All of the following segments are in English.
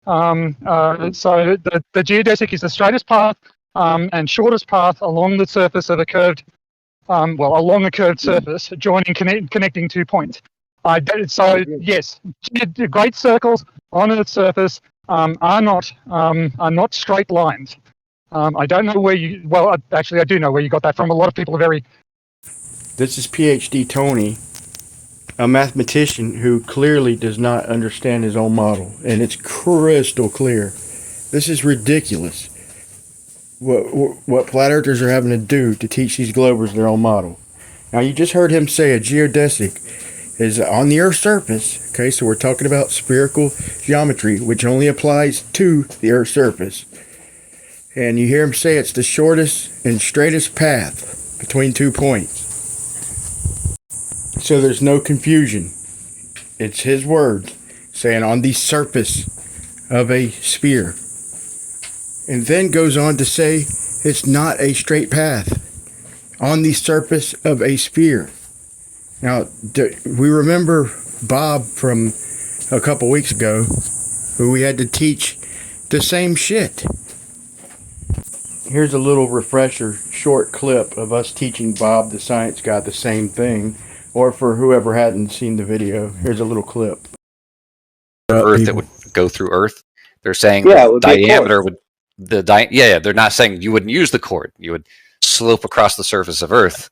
So the geodesic is the straightest path and shortest path along the surface of a curved, along a curved surface, connecting 2 points. So yes, great circles on Earth's surface are not straight lines. I don't know where you. Well, actually, I do know where you got that from. A lot of people are very. This is PhD Tony, a mathematician who clearly does not understand his own model, and it's crystal clear. This is ridiculous. What flat earthers are having to do to teach these globers their own model. Now, you just heard him say a geodesic is on the Earth's surface. Okay, so we're talking about spherical geometry, which only applies to the Earth's surface. And you hear him say it's the shortest and straightest path between 2 points. So there's no confusion. It's his words saying on the surface of a sphere. And then goes on to say it's not a straight path on the surface of a sphere. Now, we remember Bob from a couple weeks ago, who we had to teach the same shit. Here's a little refresher, short clip of us teaching Bob the science guy the same thing, or for whoever hadn't seen the video, here's a little clip. Earth that would go through Earth. They're saying the diameter would they're not saying you wouldn't use the cord. You would slope across the surface of Earth,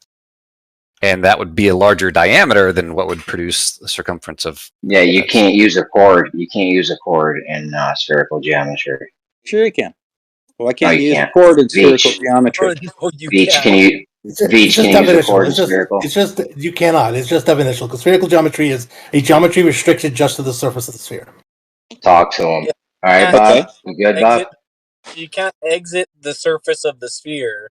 and that would be a larger diameter than what would produce the circumference of. Yeah, you can't use a cord. You can't use a cord in spherical geometry. Sure you can. Well, I can't use a cord in spherical geometry. Beach, can you? Beach, can you use a cord in spherical? It's just you cannot. It's just definitional because spherical geometry is a geometry restricted just to the surface of the sphere. Talk to him. All right, Bob. You good, Bob? You can't exit the surface of the sphere,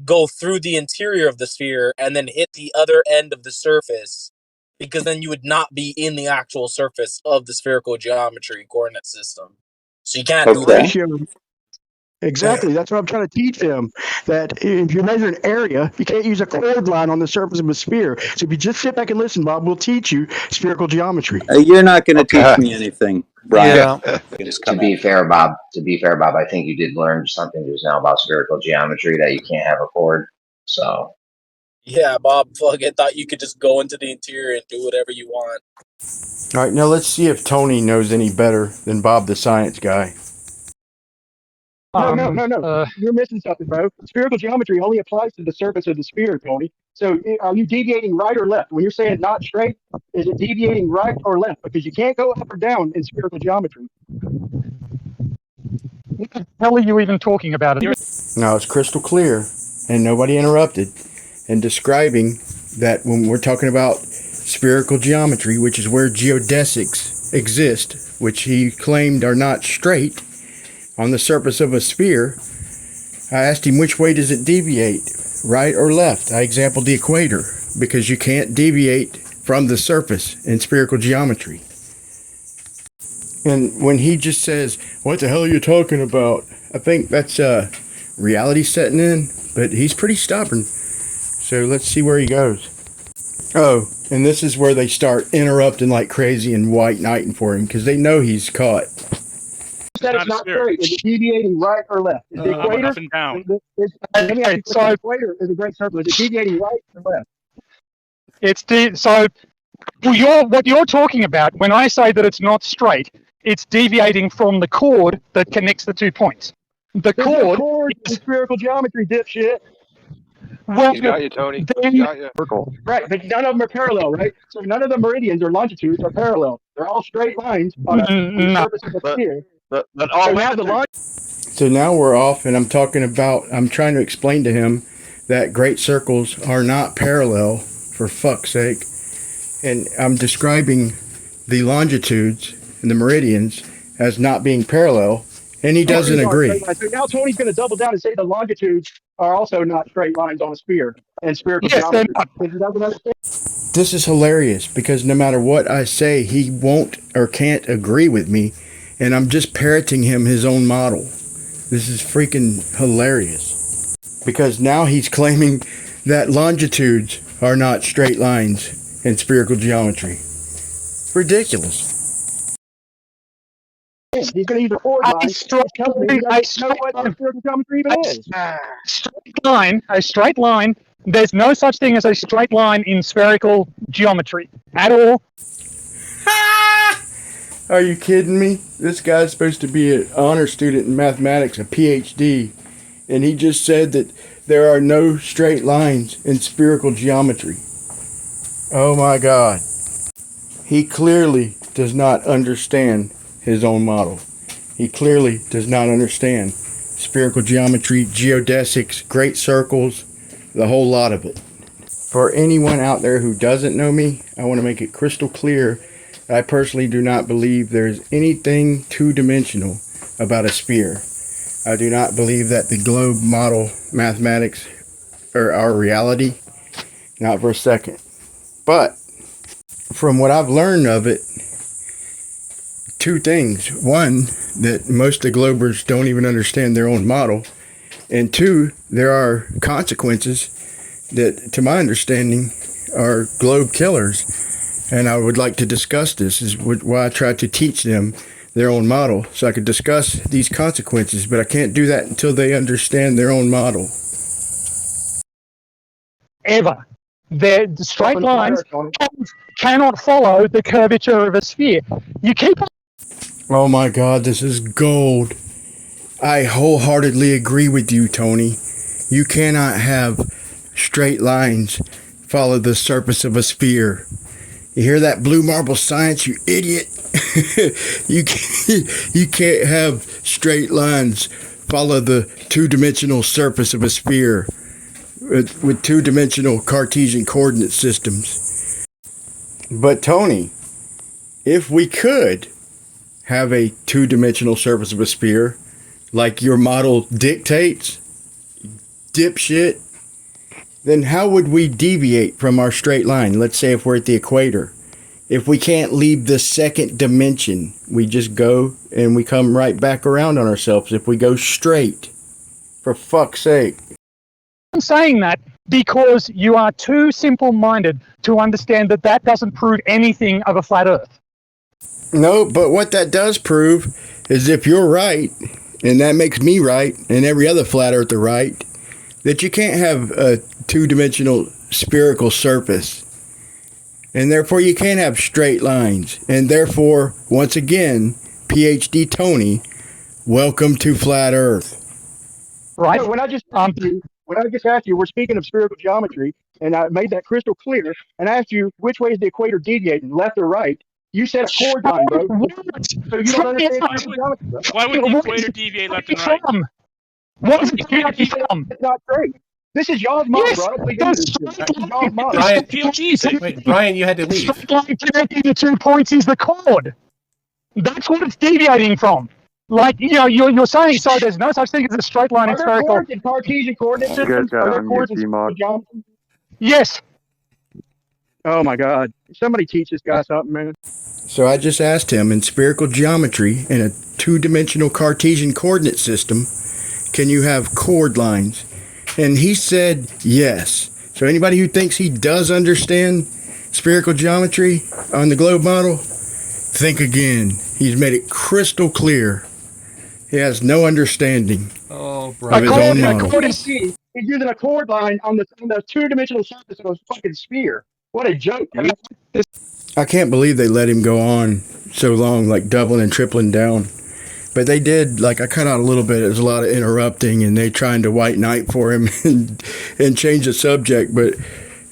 go through the interior of the sphere, and then hit the other end of the surface, because then you would not be in the actual surface of the spherical geometry coordinate system. So you can't do that. Exactly. That's what I'm trying to teach him. That if you measure an area, you can't use a chord line on the surface of a sphere. So if you just sit back and listen, Bob, we'll teach you spherical geometry. You're not going to teach me anything, Brian. Yeah. To be fair, Bob, I think you did learn something just now about spherical geometry, that you can't have a cord. So. Yeah, Bob fucking thought you could just go into the interior and do whatever you want. All right, now let's see if Tony knows any better than Bob the science guy. No. You're missing something, bro. Spherical geometry only applies to the surface of the sphere, Tony. So are you deviating right or left? When you're saying not straight, is it deviating right or left? Because you can't go up or down in spherical geometry. What the hell are you even talking about? No, it's crystal clear, and nobody interrupted, and describing that when we're talking about spherical geometry, which is where geodesics exist, which he claimed are not straight, on the surface of a sphere, I asked him which way does it deviate, right or left. I exampled the equator, because you can't deviate from the surface in spherical geometry. And when he just says, what the hell are you talking about? I think that's reality setting in, but he's pretty stubborn. So let's see where he goes. Oh, and this is where they start interrupting like crazy and white knighting for him, because they know he's caught. That it's not straight. Is it deviating right or left? Is the equator? Up and down. The equator is a great circle. Is it deviating right or left? What you're talking about when I say that it's not straight, it's deviating from the chord that connects the 2 points. The chord is spherical geometry, dipshit. Well, He's got you, Tony. He's got you. Right, but none of them are parallel, right? So none of the meridians or longitudes are parallel. They're all straight lines on the surface of the sphere. So now we're off, and I'm trying to explain to him that great circles are not parallel, for fuck's sake. And I'm describing the longitudes and the meridians as not being parallel, and he doesn't agree. So now Tony's going to double down and say the longitudes are also not straight lines on a sphere and spherical geometry. This is hilarious, because no matter what I say, he won't or can't agree with me, and I'm just parroting him his own model. This is freaking hilarious, because now he's claiming that longitudes are not straight lines in spherical geometry. Ridiculous. He's going to use a chord A line. straight line, I know what spiritual geometry even is. A straight line. There's no such thing as a straight line in spherical geometry at all. Are you kidding me? This guy's supposed to be an honor student in mathematics, a PhD, and he just said that there are no straight lines in spherical geometry. Oh my God. He clearly does not understand his own model. He clearly does not understand spherical geometry, geodesics, great circles, the whole lot of it. For anyone out there who doesn't know me, I want to make it crystal clear that I personally do not believe there's anything two-dimensional about a sphere. I do not believe that the globe model mathematics are our reality. Not for a second. But from what I've learned of it, two things. One, that most of the globers don't even understand their own model. And two, there are consequences that, to my understanding, are globe killers. And I would like to discuss this, is why I try to teach them their own model, so I could discuss these consequences, but I can't do that until they understand their own model. Ever. The straight lines cannot follow the curvature of a sphere. You keep on. Oh my God, this is gold. I wholeheartedly agree with you, Tony. You cannot have straight lines follow the surface of a sphere. You hear that, blue marble science, you idiot? You can't have straight lines follow the two-dimensional surface of a sphere with two-dimensional Cartesian coordinate systems. But Tony, if we could have a two-dimensional surface of a sphere, like your model dictates, dipshit, then how would we deviate from our straight line? Let's say if we're at the equator. If we can't leave the second dimension, we just go and we come right back around on ourselves if we go straight. For fuck's sake. I'm saying that because you are too simple-minded to understand that that doesn't prove anything of a flat Earth. No, but what that does prove is if you're right, and that makes me right, and every other flat earther right, that you can't have a two-dimensional spherical surface. And therefore you can't have straight lines. And therefore, once again, PhD Tony, welcome to Flat Earth. Right? So when I just asked you, we're speaking of spherical geometry, and I made that crystal clear, and I asked you which way is the equator deviating, left or right. You said a chord line, bro. So you don't understand spherical geometry, bro. Why would the equator deviate left and right? What is it deviating from? It's not straight. This is y'all's model, Yes, bro. that's y'all's model. Wait, Brian, you had to leave. Straight line connecting the 2 points is the chord. That's what it's deviating from. Like, you know, you're saying, so there's no such thing as a straight line in Are there spherical. chords in Cartesian coordinate systems? Are there chords in spherical geometry? Yes. Oh my God. Somebody teach this guy something, man. So I just asked him, in spherical geometry, in a two-dimensional Cartesian coordinate system, can you have chord lines? And he said yes. So anybody who thinks he does understand spherical geometry on the globe model, think again. He's made it crystal clear. He has no understanding of his own model. He's using a chord line on the two-dimensional surface of a fucking sphere. What a joke, man. I can't believe they let him go on so long, like doubling and tripling down. But they did, like, I cut out a little bit. There was a lot of interrupting, and they trying to white knight for him and change the subject. But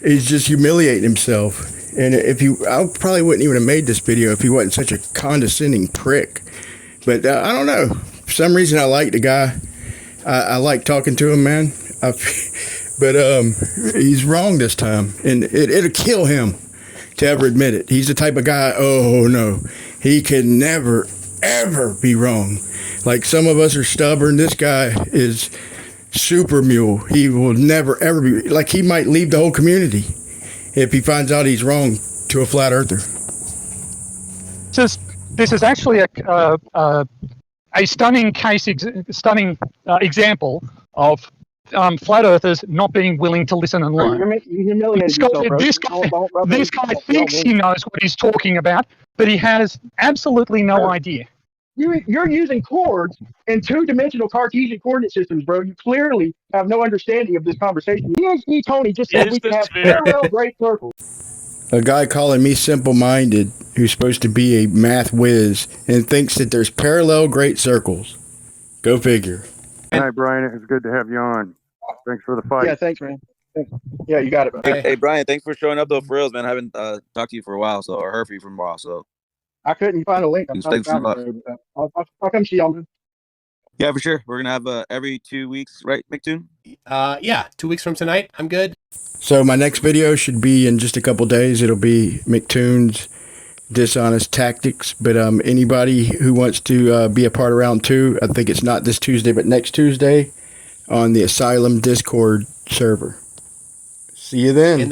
he's just humiliating himself. And I probably wouldn't even have made this video if he wasn't such a condescending prick. But I don't know. For some reason, I like the guy. I like talking to him, man. But he's wrong this time, and it'll kill him to ever admit it. He's the type of guy, oh no, he can never, ever be wrong. Like, some of us are stubborn. This guy is super mule. He will never, ever be, like, he might leave the whole community if he finds out he's wrong to a flat earther. This is actually a stunning example of flat earthers not being willing to listen and learn. This guy thinks he knows what he's talking about, but he has absolutely no idea. You're using chords in two-dimensional Cartesian coordinate systems, bro. You clearly have no understanding of this conversation. PhD Tony just said Is we can the have sphere- parallel great circles. A guy calling me simple-minded who's supposed to be a math whiz and thinks that there's parallel great circles. Go figure. Hi, Brian. It's good to have you on. Thanks for the fight. Yeah, thanks, man. Thanks. Yeah, you got it, man. Hey, Brian, thanks for showing up though, for reals, man. I haven't talked to you for a while, or heard from you for a while, so. I couldn't find a link. I'm trying to Thanks a find lot. it, bro, but I'll come see y'all, man. Yeah, for sure. We're gonna have every 2 weeks, right, McToon? Yeah, 2 weeks from tonight, I'm good. So my next video should be in just a couple days. It'll be McToon's Dishonest Tactics. But anybody who wants to be a part of round 2, I think it's not this Tuesday, but next Tuesday on the Asylum Discord server. See you then.